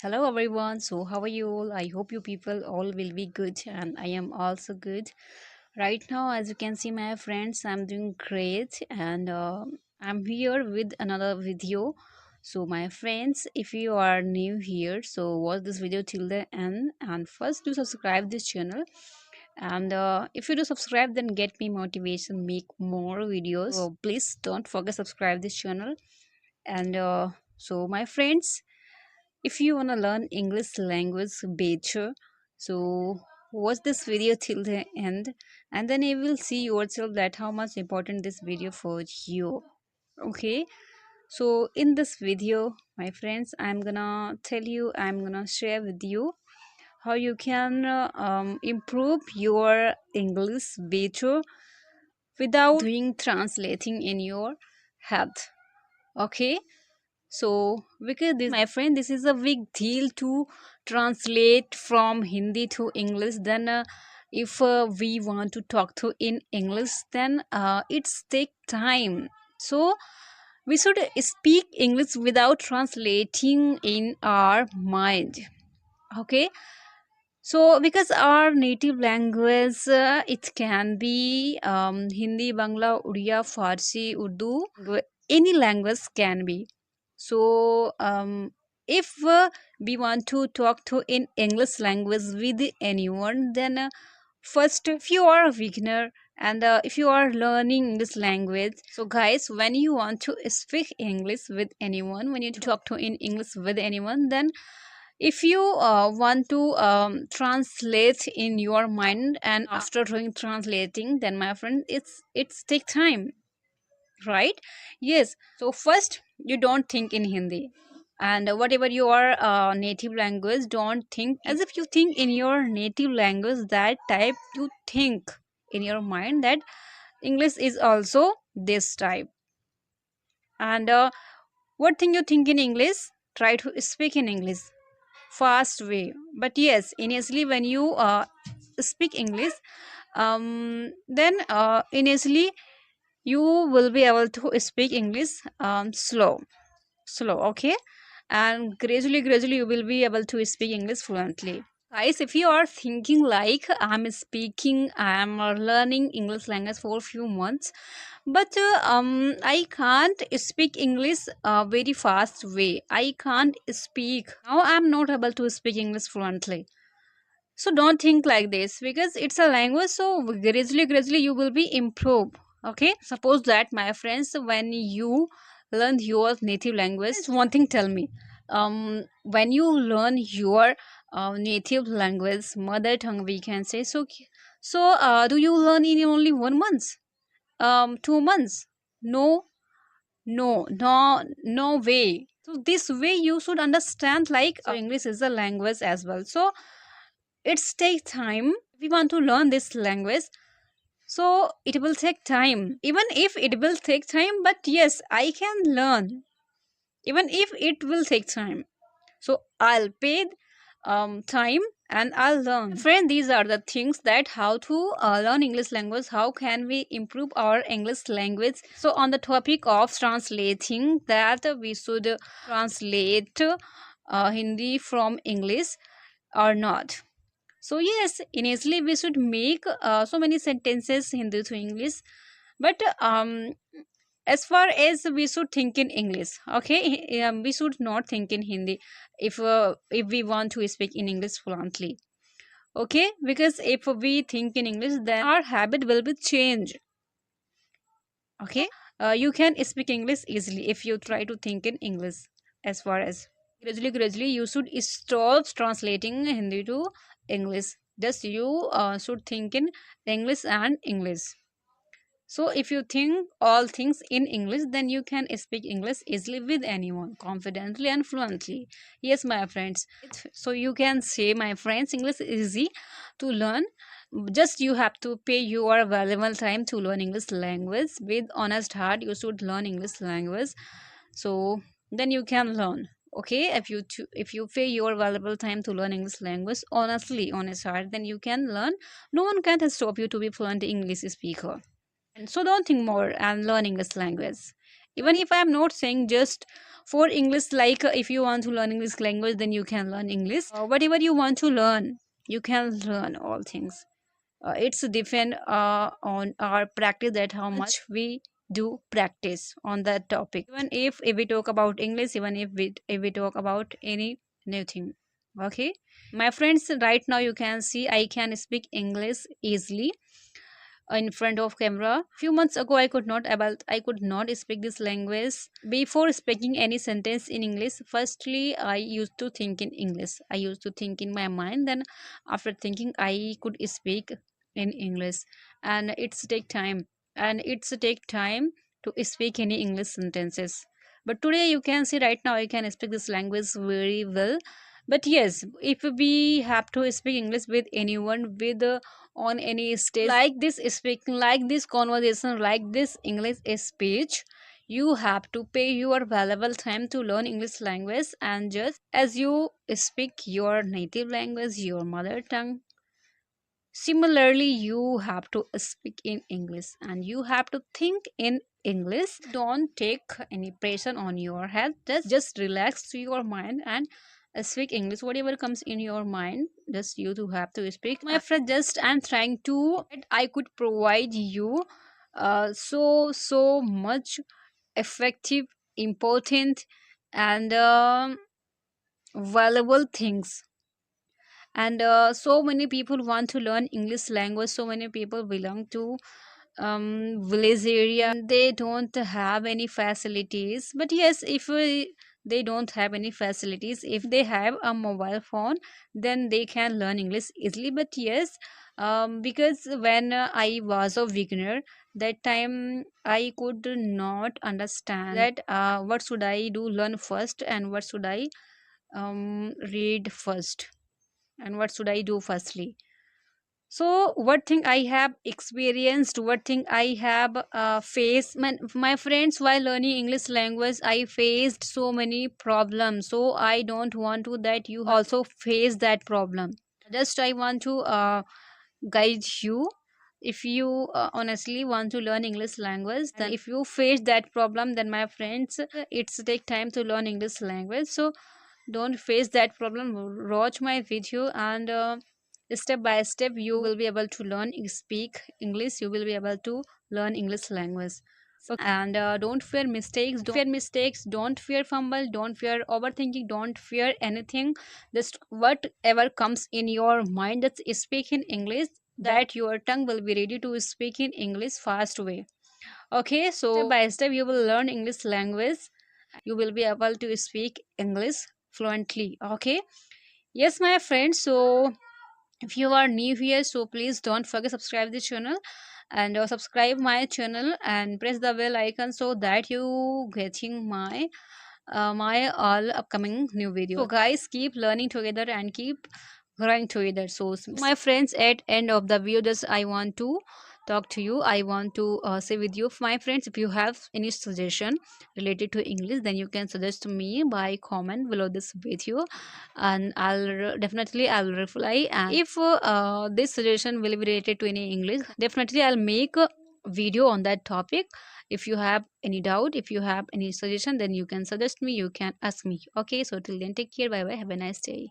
Hello everyone. So how are you all? I hope you people all will be good and I am also good. Right now as you can see my friends I'm doing great and I'm here with another video. So my friends, if you are new here, so watch this video till the end and first do subscribe this channel, and if you do subscribe then get me motivation make more videos. So please don't forget subscribe this channel. And so my friends, if you want to learn English language better, so watch this video till the end and then you will see yourself that how much important this video for you. Okay, so in this video my friends, I'm gonna share with you how you can improve your English better without doing translating in your head. Okay, so, because this, my friend, this is a big deal to translate from Hindi to English. Then, if we want to talk to in English, then it's take time. So, we should speak English without translating in our mind. Okay. So, because our native language, it can be Hindi, Bangla, Uriya, Farsi, Urdu, any language can be. So, if we want to talk to in English language with anyone, then first, if you are a beginner and if you are learning this language, so guys, when you want to speak English with anyone, when you talk to in English with anyone, then if you want to translate in your mind and after doing translating, then my friend, it's take time, right? Yes, so first you don't think in Hindi, and whatever your native language, don't think as if you think in your native language. That type you think in your mind that English is also this type. And what thing you think in English, try to speak in English fast way. But yes, initially when you speak English, then initially you will be able to speak English slow, okay, and gradually you will be able to speak English fluently. Guys, if you are thinking like I'm learning English language for a few months, but I can't speak English very fast way, I can't speak now, I'm not able to speak English fluently. So don't think like this, because it's a language, so gradually you will be improved. Okay, suppose that my friends, when you learn your native language, just one thing tell me, when you learn your native language, mother tongue we can say, so do you learn in only 1 month, 2 months? No, no way. So this way you should understand, like English is a language as well, so it's take time. We want to learn this language, so it will take time, even if it will take time, but yes, I can learn even if it will take time. So I'll pay time and I'll learn. Friend, these are the things that how to learn English language, how can we improve our English language. So on the topic of translating, that we should translate Hindi from English or not. So yes, initially we should make so many sentences Hindi to English, but as far as we should think in English, okay, we should not think in Hindi if we want to speak in English fluently, okay, because if we think in English, then our habit will be changed. Okay, you can speak English easily if you try to think in English. As far as gradually you should stop translating Hindi to English, just you should think in English and English. So if you think all things in English, then you can speak English easily with anyone, confidently and fluently. Yes, my friends. So you can say, my friends, English is easy to learn. Just you have to pay your valuable time to learn English language. With honest heart, you should learn English language. So then you can learn. Okay, if you pay your valuable time to learn English language, honestly, honest heart, then you can learn. No one can stop you to be fluent English speaker. And so don't think more and learn English language. Even if I'm not saying just for English, like if you want to learn English language, then you can learn English. Whatever you want to learn, you can learn all things. It's depend on our practice, that how much we do practice on that topic. Even if we talk about English, even if we talk about any new thing. Okay, my friends, right now you can see I can speak English easily in front of camera. Few months ago I could not speak this language. Before speaking any sentence in English, firstly I used to think in English. I used to think in my mind, then after thinking I could speak in English. And it's take time to speak any English sentences. But today you can see, right now I can speak this language very well. But yes, if we have to speak English with anyone, with on any stage like this, speaking like this conversation, like this English speech, you have to pay your valuable time to learn English language. And just as you speak your native language, your mother tongue, similarly you have to speak in English, and you have to think in English. Don't take any pressure on your head, just relax to your mind and speak English. Whatever comes in your mind, just you to have to speak. My friend, just I'm trying to I could provide you so much effective, important, and valuable things. And so many people want to learn English language. So many people belong to village area, they don't have any facilities. But yes, if they don't have any facilities, if they have a mobile phone, then they can learn English easily. But yes, because when I was a beginner, that time I could not understand that what should I do learn first, and what should I read first, and what should I do firstly. So what thing I have experienced, what thing I have faced, my friends, while learning English language, I faced so many problems. So I don't want to that you also face that problem. Just I want to guide you. If you honestly want to learn English language, then if you face that problem, then my friends, it's take time to learn English language. So don't face that problem. Watch my video, and step by step you will be able to learn speak English. You will be able to learn English language. So, and don't fear mistakes, don't fear fumble, don't fear overthinking, don't fear anything. Just whatever comes in your mind, that's speak in English, that your tongue will be ready to speak in English fast way. Okay, so step by step you will learn English language. You will be able to speak English fluently. Okay, yes my friends. So if you are new here, so please don't forget subscribe the channel, and subscribe my channel and press the bell icon, so that you getting my all upcoming new videos. So guys, keep learning together and keep growing together. So my friends, at end of the video, just I want to talk to you, I want to say with you, my friends, if you have any suggestion related to English, then you can suggest to me by comment below this video, and I'll reply. And if this suggestion will be related to any English, definitely I'll make a video on that topic. If you have any doubt, if you have any suggestion, then you can suggest me, you can ask me. Okay, so till then, take care, bye bye, have a nice day.